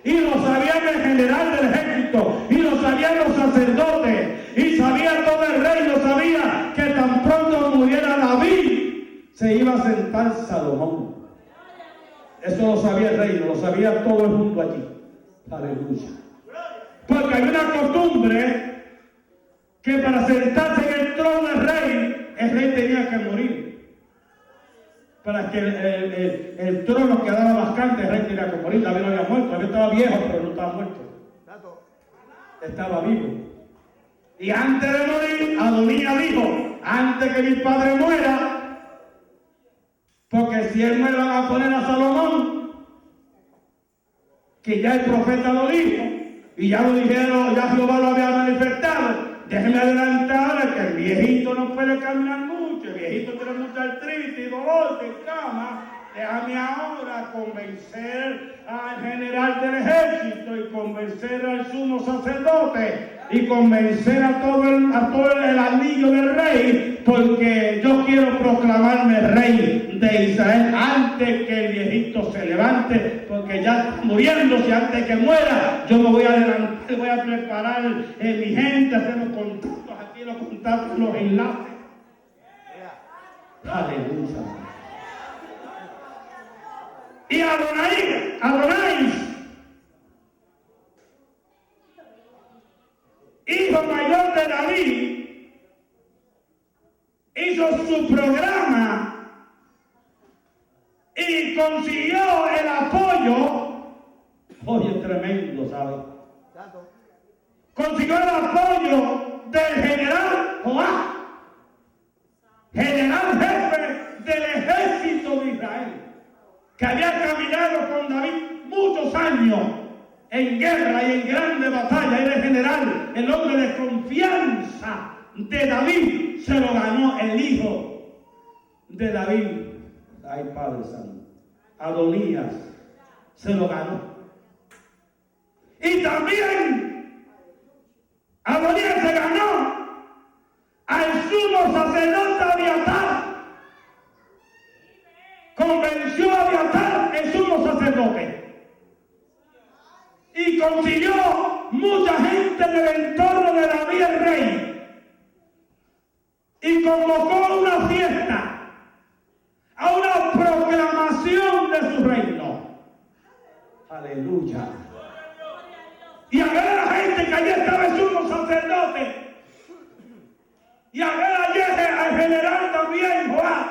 Y lo sabían el general del ejército, y lo sabían los sacerdotes, y sabía todo el reino, sabía que tan pronto muriera David, se iba a sentar Salomón. Eso lo sabía el reino, lo sabía todo el mundo allí. Aleluya. Porque hay una costumbre que para sentarse en el trono del rey, el rey tenía que morir. Para que el trono quedara vacante, el rey tenía que morir. David no había muerto, David estaba viejo, pero no estaba muerto. Estaba vivo. Y antes de morir, Adonías dijo, antes que mi padre muera, porque si él muere van a poner a Salomón, que ya el profeta lo dijo, y ya lo dijeron, ya Jehová lo había manifestado. Déjenme adelantar que el viejito no puede caminar mucho, el viejito tiene mucha artritis, dolor de cama. Déjame ahora convencer al general del ejército y convencer al sumo sacerdote y convencer a todo el anillo del rey, porque yo quiero proclamarme rey de Israel antes que el viejito se levante, porque ya está muriéndose. Antes que muera, yo me voy a adelantar, voy a preparar mi gente, hacemos contactos aquí, los contactos, los enlaces. Aleluya. Y Adonai, hijo mayor de David, hizo su programa y consiguió el apoyo. Oye, tremendo, ¿sabes? Consiguió el apoyo del general Joab, general jefe del ejército de Israel, que había caminado con David muchos años en guerra y en grandes batallas. Era el general, el hombre de confianza de David. Se lo ganó el hijo de David. Ay, Padre Santo. Adonías se lo ganó. Y también Adonías se ganó consiguió mucha gente del entorno de David el rey y convocó una fiesta, a una proclamación de su reino. Aleluya. Y a ver a la gente que allí estaba el sumo sacerdote, y a ver allí al general también, Joab.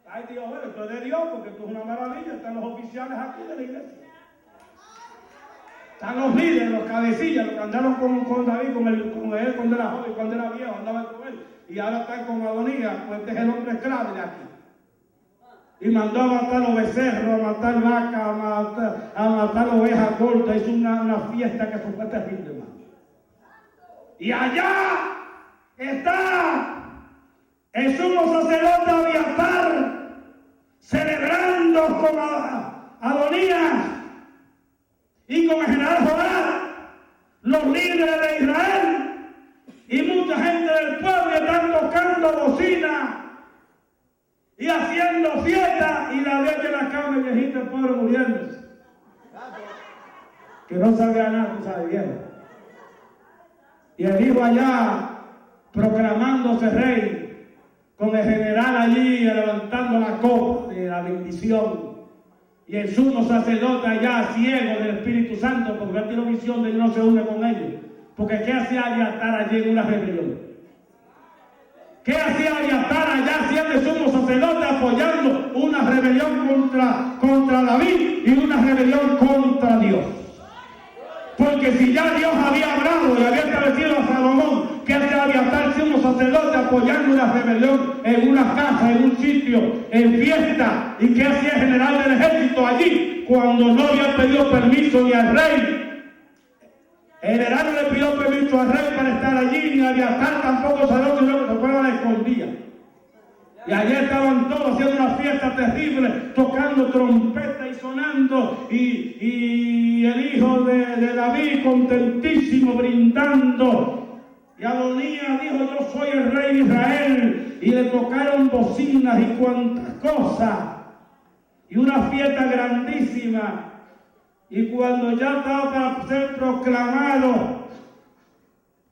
Ay Dios, bueno, esto es de Dios, porque esto es una maravilla. Están los oficiales aquí de la iglesia, están los líderes, los cabecillas, los que andaron con David, con él cuando era joven, cuando era viejo, andaban con él, y ahora están con Adonías. Pues este es el hombre clave de aquí. Y mandó a matar los becerros, a matar vacas, a matar ovejas cortas. Hizo una fiesta que fue terrible, hermano. Y allá está el sumo sacerdote Abiatar celebrando con Adonías y con el general Joab, los líderes de Israel y mucha gente del pueblo están tocando bocina y haciendo fiesta, y David en la cama, el viejito, el pobre, muriéndose, que no sabía nada, tú sabes, viejo. Y el hijo allá proclamándose rey, con el general allí levantando la copa de la bendición, y el sumo sacerdote allá ciego del Espíritu Santo, porque él tiene visión de que no se une con ellos. Porque ¿qué hacía Abiatar allí en una rebelión? ¿Qué hacía Abiatar allá siendo el sumo sacerdote apoyando una rebelión contra David y una rebelión contra Dios? Porque si ya Dios había hablado y había establecido a Salomón, ¿qué hacía Abiatar sumo sacerdote apoyando una rebelión en una casa, en un sitio, en fiesta? ¿Y qué hacía el general del ejército allí cuando no había pedido permiso ni al rey? El general no le pidió permiso al rey para estar allí, ni Abiatar tampoco salió, sino que se fuera a la escondida. Y allí estaban todos haciendo una fiesta terrible, tocando trompeta y sonando, y el hijo de David contentísimo, brindando. Y Adonías dijo: yo soy el rey de Israel. Y le tocaron bocinas y cuantas cosas, y una fiesta grandísima. Y cuando ya estaba para ser proclamado,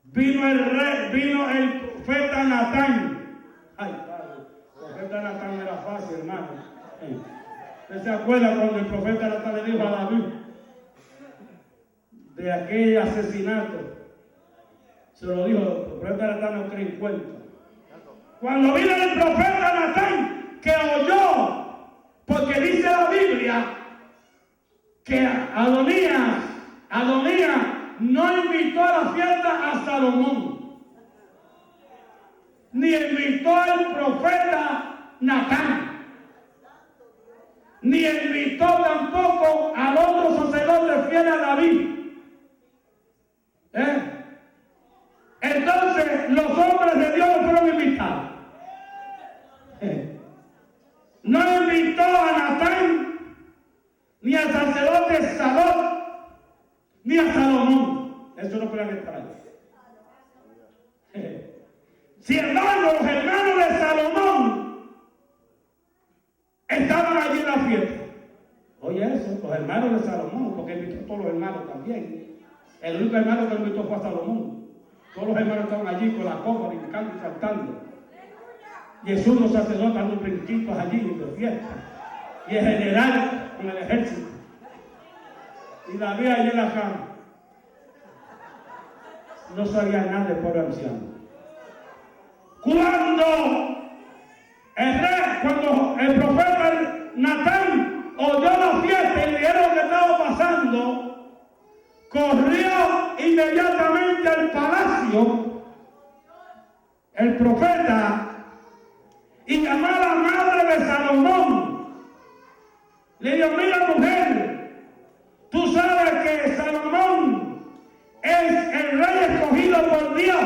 vino el profeta Natán. Ay, padre, el profeta Natán era fácil, hermano. ¿Usted se acuerda cuando el profeta Natán le dijo a David de aquel asesinato? Se lo dijo, el profeta Natán no cree en cuenta. Cuando vino el profeta Natán, que oyó, porque dice la Biblia que Adonías no invitó a la fiesta a Salomón, ni invitó al profeta Natán, ni invitó tampoco al otro sacerdote fiel a David. Entonces los hombres de Dios no fueron invitados. No invitó a Natán, ni al sacerdote Sadok, ni a Salomón. Eso no puede estar ahí. Sin embargo, los hermanos de Salomón estaban allí en la fiesta. Oye eso, los hermanos de Salomón, porque invitó a todos los hermanos también. El único hermano que invitó fue a Salomón. Todos los hermanos estaban allí con la copa, brincando y saltando. Y el sumo sacerdote dando brinquitos allí de fiesta. Y el general con el ejército. Y David allí en la cama. No sabía nada del pobre anciano. Cuando el profeta Natán oyó la fiesta y vieron lo que estaba pasando, corrió inmediatamente al palacio el profeta y llamó a la madre de Salomón. Le dijo: mira, mujer, tú sabes que Salomón es el rey escogido por Dios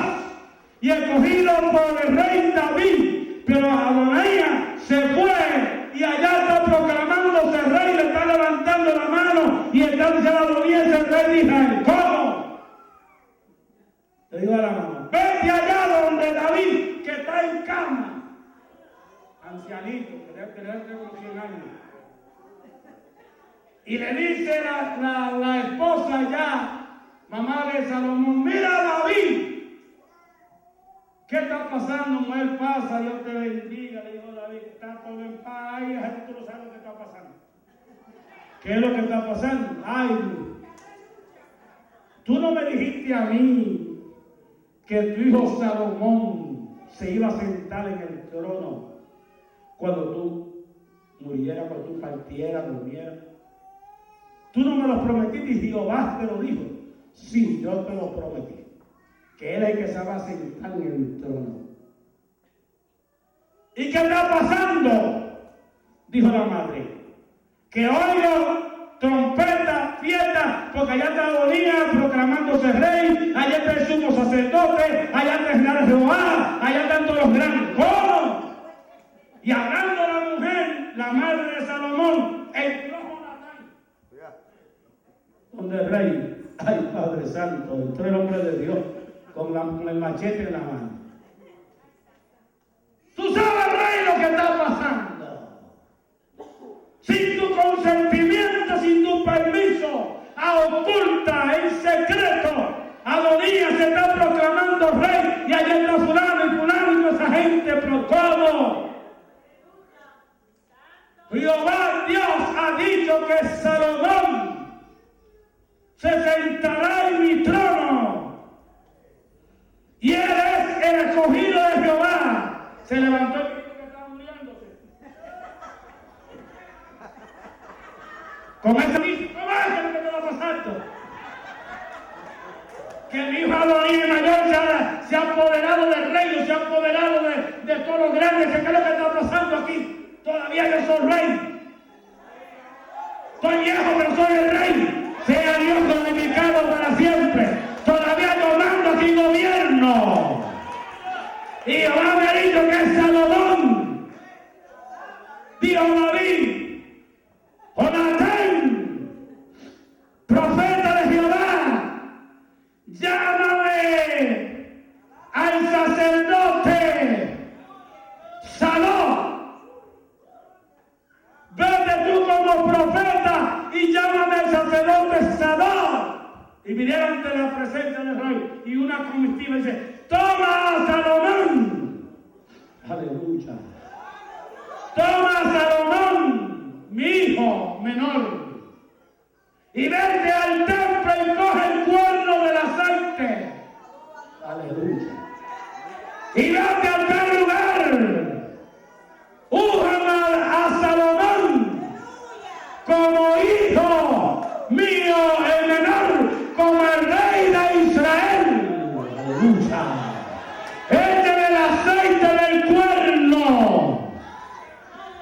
y escogido por el rey David, pero Adonías se fue y allá está proclamándose rey, le está levantando la mano y está diciendo: Adonías es el rey de Israel. ¿Cómo? Le digo a la mamá: vete allá donde David, que está en cama, ancianito, que debe tener como 100 años. Y le dice la esposa ya, mamá de Salomón, mira David, ¿qué está pasando? Mujer, pasa, Dios te bendiga. Le dijo David, está todo en paz. Ay, tú no sabes lo que está pasando. ¿Qué es lo que está pasando? Ay, tú no me dijiste a mí que tu hijo Salomón se iba a sentar en el trono cuando tú murieras, cuando tú partieras, durmieras. Tú no me lo prometiste y Jehová te lo dijo. Sí, yo te lo prometí. Que él es el que se va a sentar en el trono. ¿Y qué está pasando? Dijo la madre. Que oigo trompeta, fiesta, porque allá está Adonía proclamándose rey, allá está el sumo sacerdote, allá está el gran Jehová, allá están todos los grandes. ¿Cómo? Y hablando la mujer, la madre de Salomón, entró Jonatán, donde el rey, ay Padre Santo, entró el hombre de Dios con el machete en la mano. Tú sabes, rey, lo que está pasando. Sin tu consentimiento, sin tu permiso, a oculta, en secreto, Adonías se está proclamando rey y allá está fulano y toda esa gente, pero ¿cómo? Jehová Dios ha dicho que Salomón se sentará en mi trono y él es el escogido de Jehová. Se levantó el grito que estaba muriéndose. Con ese grito, ¿cómo es lo que te va pasando? Que mi hijo Adonías mayor se ha apoderado del reino, se ha apoderado de todos los grandes. ¿Qué es lo que está pasando aquí? Todavía yo soy rey. Estoy viejo, pero soy el rey. Sea Dios glorificado para siempre. Todavía yo mando aquí gobierno. Y Jehová me ha dicho que es Salomón. Dijo David, Jonatán, profeta de Jehová, llámame al sacerdote Salomón. Vete tú como profeta y llámame al sacerdote Salomón. Y vinieron ante la presencia del rey y una comitiva dice, toma Salomón. Aleluya. Toma Salomón, mi hijo menor, y vete al templo y coge el cuerno del aceite. Aleluya. Y vete a tal lugar. Újame a Salomón como hijo mío el menor, como el rey de Israel. Aleluya. Échale el aceite del cuerno.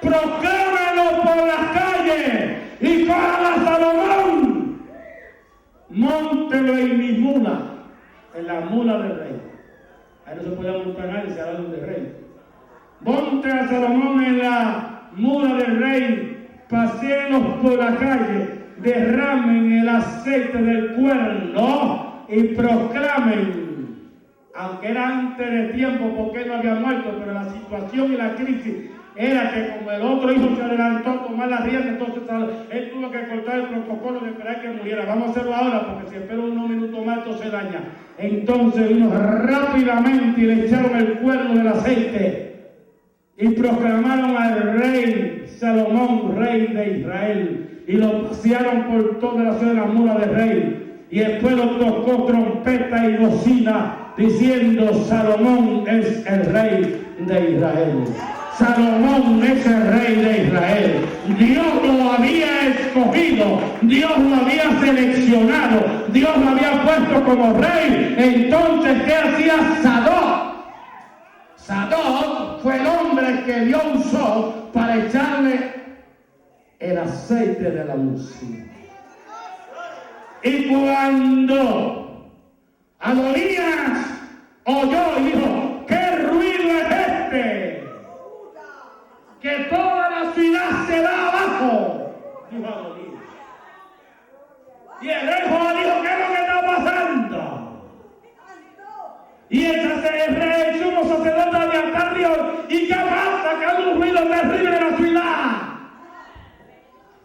Proclámalo por las calles y coja a Salomón. Móntelo en mi mula, en la mula del rey. Ahí no se puede montar nadie, se habla de rey. Monte a Salomón en la mula del rey, paséenos por la calle, derramen el aceite del cuerno y proclamen, aunque era antes de tiempo porque no había muerto, pero la situación y la crisis era que como el otro hijo se adelantó a tomar la rienda, entonces él tuvo que cortar el protocolo de esperar que muriera. Vamos a hacerlo ahora porque si espero unos minutos más esto se daña. Entonces vino rápidamente y le echaron el cuerno del aceite y proclamaron al rey Salomón, rey de Israel, y lo pasearon por toda la ciudad de la mula del rey. Y el pueblo tocó trompeta y bocina diciendo, Salomón es el rey de Israel. Salomón es el rey de Israel. Dios lo había escogido, Dios lo había seleccionado, Dios lo había puesto como rey. Entonces, ¿qué hacía Sadoc? Sadoc fue el hombre que Dios usó para echarle el aceite de la unción. Y cuando Adonías oyó y dijo, ¿qué ruido es este? Que toda la ciudad se va abajo, dijo Adonías. Y el rey Jehová dijo, ¿qué es lo que está pasando? Y el sumo sacerdote Abiatar dijo, ¿y qué pasa? Que hay un ruido terrible en la ciudad.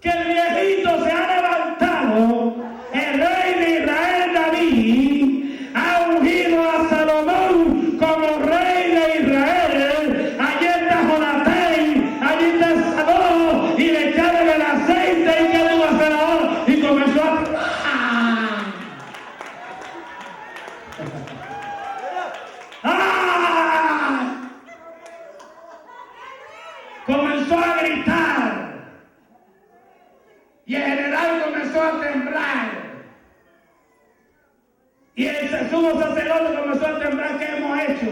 Que el viejito se ha ¡Ah! Comenzó a gritar. Y el general comenzó a temblar. Y el sumo sacerdote comenzó a temblar. ¿Qué hemos hecho?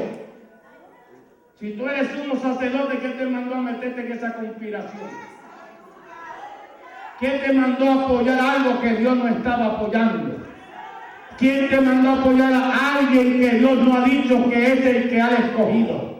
Si tú eres sumo sacerdote, ¿qué te mandó a meterte en esa conspiración? ¿Quién te mandó a apoyar algo que Dios no estaba apoyando? ¿Quién te mandó a apoyar a alguien que Dios no ha dicho que es el que ha escogido?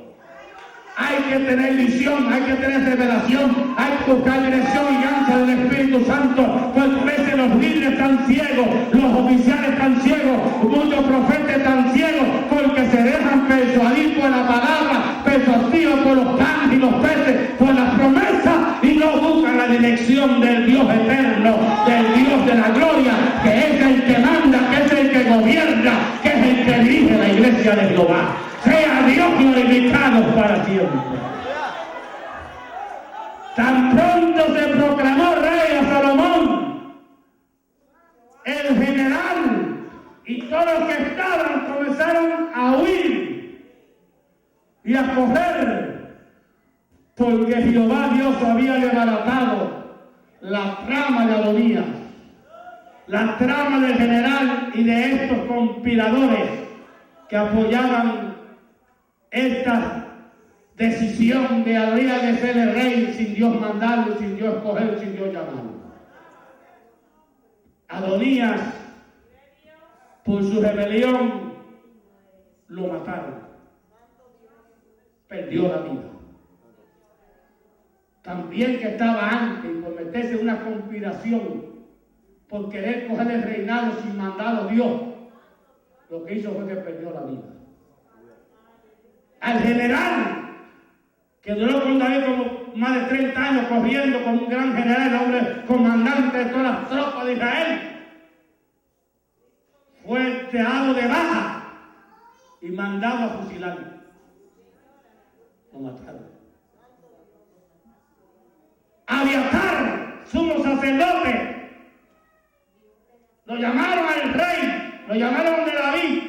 Hay que tener visión, hay que tener revelación, hay que buscar dirección y guianza del Espíritu Santo. Pues a veces los líderes están ciegos, los oficiales están ciegos, muchos profetas están ciegos porque se dejan persuadir por la palabra, persuadidos por los panes y los peces, por las promesas y no buscan la dirección del Dios eterno, del Dios de la gloria, que es el que manda, que es el que gobierna, que es el que dirige la iglesia de Jehová. Sea Dios glorificado para siempre. Tan pronto se proclamó rey a Salomón, el general y todos los que estaban comenzaron a huir y a correr, porque Jehová Dios había desbaratado la trama de Adonías, la trama del general y de estos conspiradores que apoyaban esta decisión de habría de ser el rey sin Dios mandarlo, sin Dios escogerlo, sin Dios llamarlo. Adonías, por su rebelión, lo mataron. Perdió la vida. También que estaba antes por meterse en una conspiración, por querer coger el reinado sin mandarlo Dios, lo que hizo fue que perdió la vida. Al general, que duró con David como más de 30 años corriendo como un gran general, el hombre comandante de todas las tropas de Israel, fue dado de baja y mandado a fusilar. Lo mataron. Abiatar, sumo sacerdote, lo llamaron al rey, lo llamaron de David,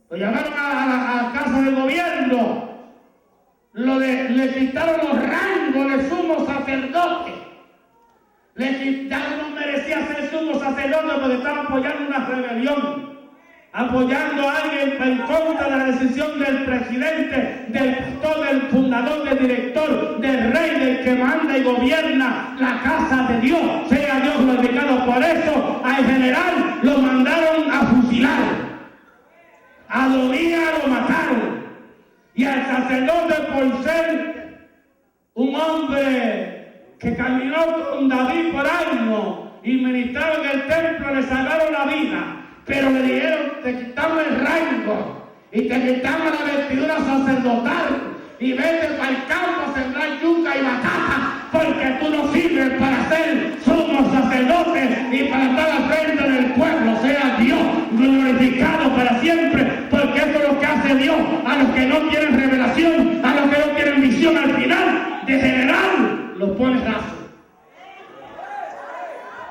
lo llamaron a la casa del gobierno, le quitaron los rangos de sumo sacerdote, ya no merecía ser sumo sacerdote porque estaba apoyando una rebelión, apoyando a alguien en contra de la decisión del presidente, del pastor, del fundador, del director, del rey, del que manda y gobierna la casa de Dios. Sea Dios glorificado. Por eso al general lo mandaron a fusilar. A Adonías lo mataron. Y al sacerdote, por ser un hombre que caminó con David por años y ministraba en el templo, le salvaron la vida. Pero le dijeron, te quitamos el rango y te quitamos la vestidura sacerdotal y vete para el campo a sembrar yuca y batata, porque tú no sirves para ser sumo sacerdote y para estar al frente del pueblo. Sea Dios glorificado para siempre, porque eso es lo que hace Dios a los que no tienen revelación, a los que no tienen visión. Al final, de general, los pone raso,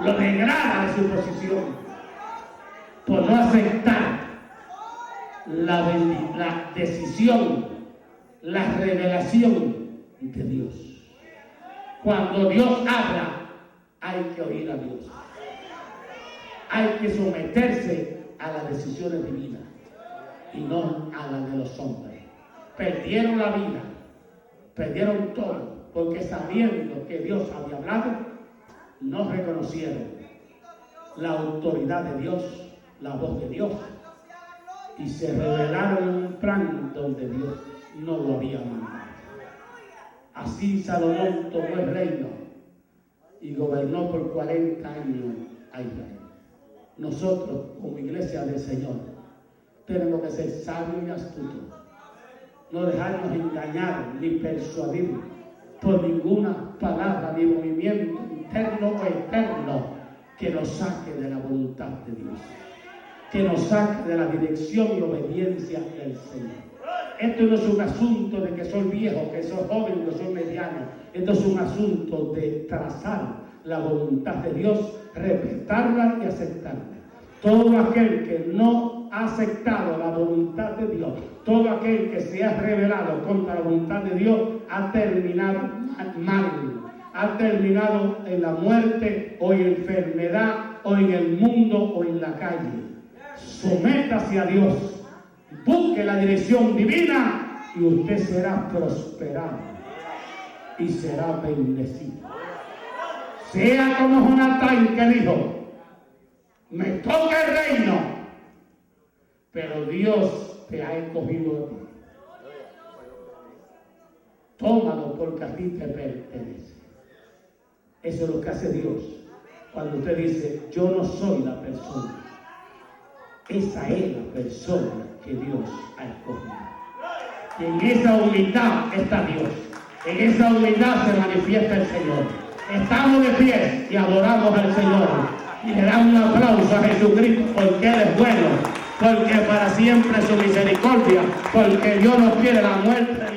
los degrada de su posición por no aceptar la decisión, la revelación de Dios. Cuando Dios habla, hay que oír a Dios. Hay que someterse a las decisiones divinas y no a las de los hombres. Perdieron la vida, perdieron todo, porque sabiendo que Dios había hablado, no reconocieron la autoridad de Dios, la voz de Dios, y se rebelaron en un plan donde Dios no lo había mandado. Así Salomón tomó el reino y gobernó por 40 años a Israel. Nosotros, como iglesia del Señor, tenemos que ser sabios y astutos, no dejarnos engañar ni persuadir por ninguna palabra ni movimiento interno o externo que nos saque de la voluntad de Dios, que nos saque de la dirección y obediencia del Señor. Esto no es un asunto de que soy viejo, que soy joven, que soy mediano. Esto es un asunto de trazar la voluntad de Dios, respetarla y aceptarla. Todo aquel que no ha aceptado la voluntad de Dios, todo aquel que se ha rebelado contra la voluntad de Dios, ha terminado mal, ha terminado en la muerte o en enfermedad o en el mundo o en la calle. Sométase a Dios, busque la dirección divina y usted será prosperado y será bendecido. Sea como Jonatán que dijo: me toca el reino, pero Dios te ha escogido a ti. Tómalo porque a ti te pertenece. Eso es lo que hace Dios cuando usted dice: yo no soy la persona. Esa es la persona que Dios ha escogido. Y en esa humildad está Dios. En esa humildad se manifiesta el Señor. Estamos de pie y adoramos al Señor. Y le damos un aplauso a Jesucristo porque Él es bueno. Porque para siempre su misericordia. Porque Dios no quiere la muerte.